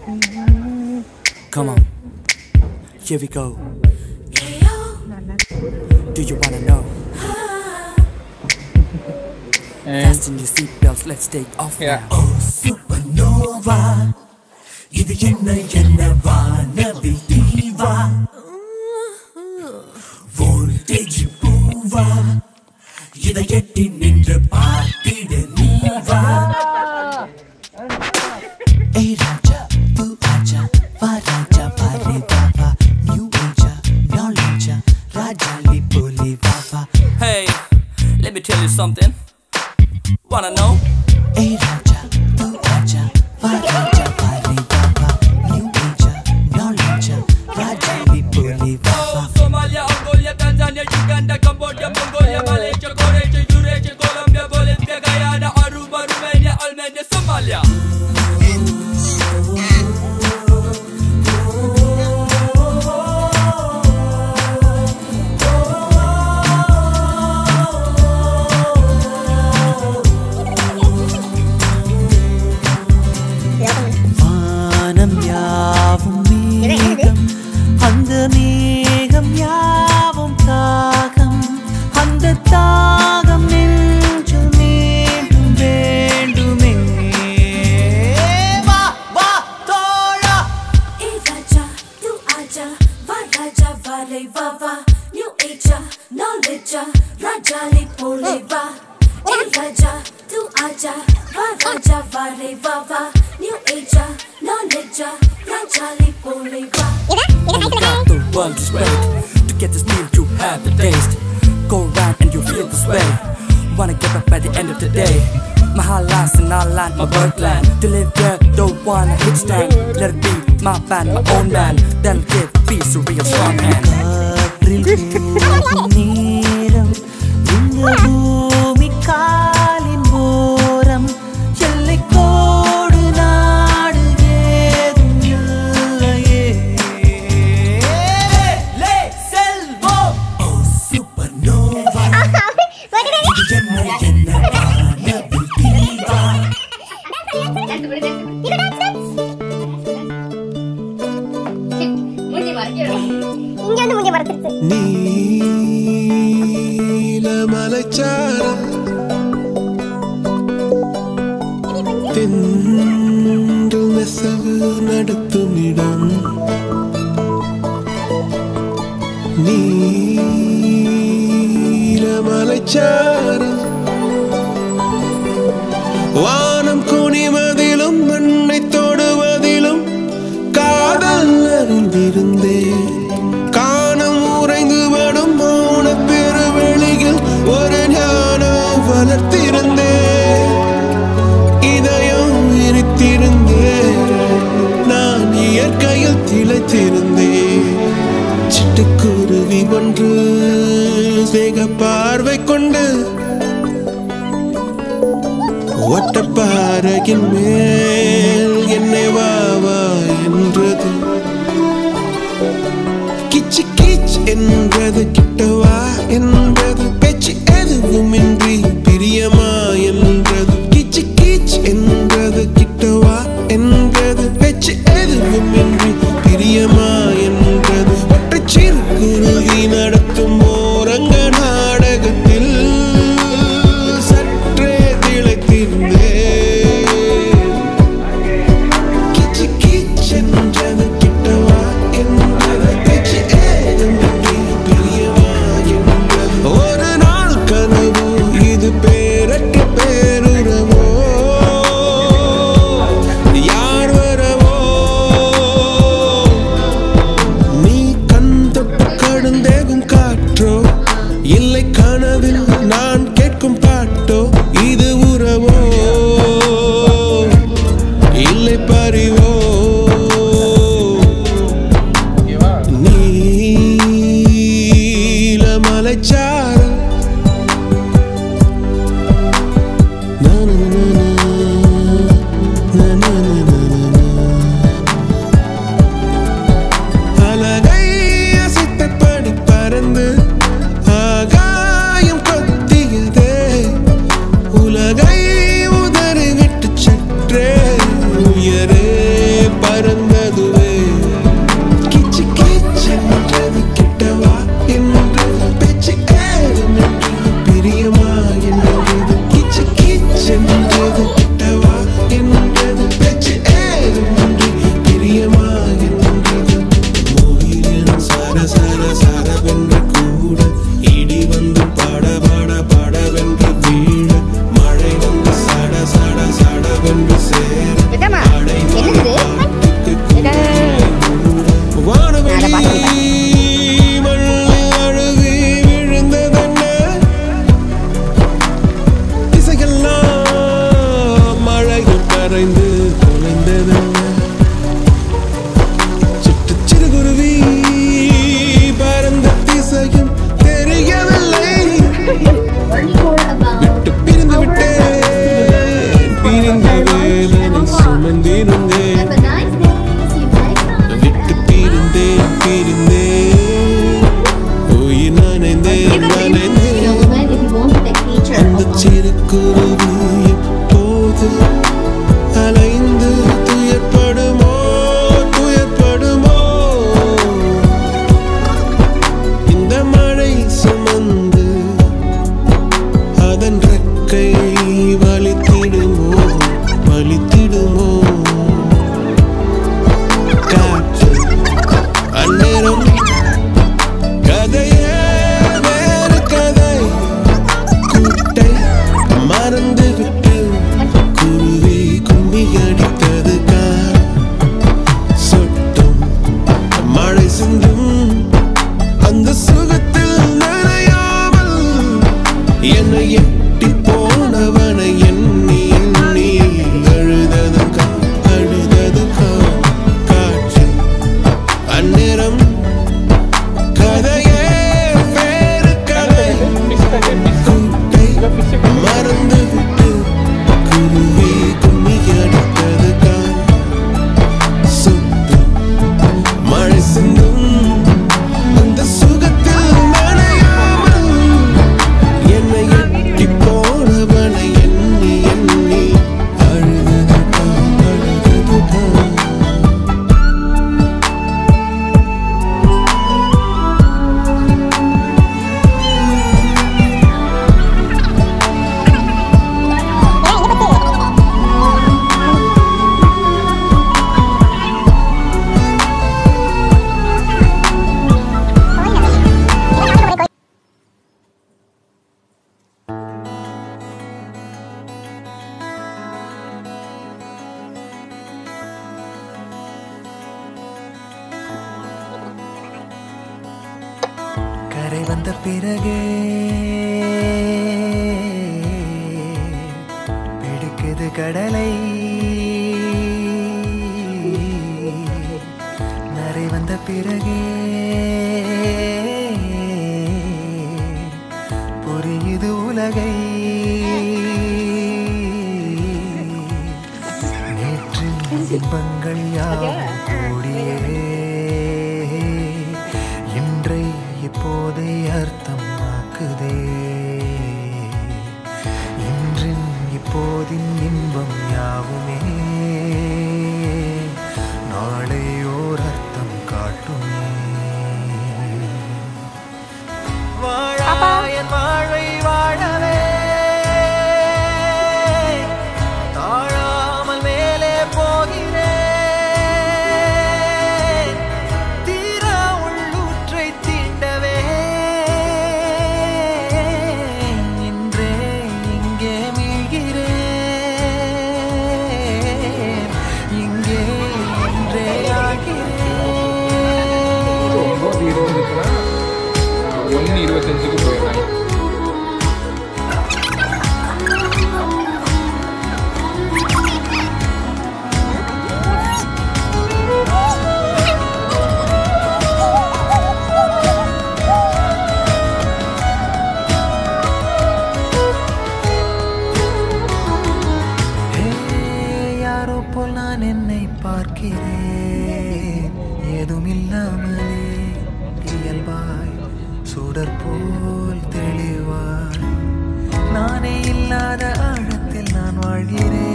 Come on, here we go. Do you wanna know? Fasten your seatbelts, let's take off now. Oh, supernova. இது என்ன வானவில் தீவா voltage பூவா இதை எட்டி நின்று பார்த்திட நீவா ஏய் ராஜா தூ ஆஜா வா ராஜா பாரே Baba new ஏஜா knowledge Raja லிபோலி Baba. Hey, let me tell you something. Wanna know? ஏய் ராஜா தூ ஆஜா வா ராஜா பாரே பாபா நியூ ஏஜா knowledge ராஜா லிபோலி Baba. Somalia, Angola, Tanzania, Uganda, Cambodia, Mongolia, Malaysia, Croatia, Eurasia, Colombia, Bolivia, Guyana, Aruba, Romania, Albania, Somalia. வானம் யாவும் மேகம் அந்த மேகம் யாவும் தாகம் அந்த தாகம் நெஞ்சில் மீண்டும் வேண்டுமே. வா வா தோழா ஏ ராஜா தூ ஆஜா வா ராஜா வாலே வா வா நியூ ஏஜா knowledge ராஜா லிபோலே வா. ஏ ராஜா தூ ஆஜா வா ராஜா வாலே வா வா நியூ ஏஜா knowledge ராஜா லிபோலே வா. The world is ready to get this meal, you have the taste. Go around and you feel this way. Wanna get up at the end of the day. My highlights and I land my birdland. To live there, don't wanna hit stand. Let it be my band, my own man. That'll give peace a real strong hand. காற்றில் நேரம் இந்த பூமி காலின் ஓரம் எல்லை கோடு நாடு ஏதும் இல்லையே. செல்வோம் ஓ சூப்பர்னோவா இது என்ன வானவில் தீவா. நீலமலைச்சாரல் தென்றல் நெசவு நடத்தும் இடம் நீலமலைச்சாரல் வானம் குனிவதிலும் மண்ணை தொடுவதிலும் காதல் அறிந்திருந்தேன். காணம் உறைந்து வடும் மௌன பெருவெளியில் ஒரு ஞானம் வளர்த்திருந்தேன். இதயம் விரித்திருந்தேன், நான் இயற்கையில் திளைத்திருந்தேன். சிட்டுக்குருவி ஒன்று வேக பார்வை கொண்டு ஒட்டப்பாறையின் மேல் என்னை வா வா என்றது. கிச்சு கிச் என்றது, கிட்டவா என்றது, பேச்சு எதுவுமின்றி பிரியமா என்றது. கிச்சு கிச் என்றது, கிட்டவா என்றது, பேச்சு எதுவுமின்றி பிரியமா என்றது. ஒற்றைச் சிறு குருவி நடத்தும் ஓரங்க நாடகத்தில் சற்றே திளைத்திருந்தேன். வந்த பிறகே பிடிக்குது கடலை நரை வந்த பிறகே புரியுது உலகை நேற்றின் இன்பங்கள் யாவும் கூடியே இன்றை இப்போதை அர்த்தமாக்குதே இன்றின் இப்போதின் இன்பம் யாவுமே நாளை ஓர் அர்த்தம் காட்டுமே வாழாயன் வாழ்வை வாழவே தாழாமல் மேலே போகிறேன் தீரா உள்ளூற்றை தீண்டவே இன்றே இங்கே மீழ்கிறேன் இங்கே இன்றே ஆகிறேன் 1:25க்கு போயிடுறாங்க. யாரோ போல் நான் என்னை பார்க்கிறேன் ஏதுமில்லாமலே இயல்பாய் சுடர் போல் தெளிவாய் நானே இல்லாத ஆழத்தில் நான் வாழ்கிறேன்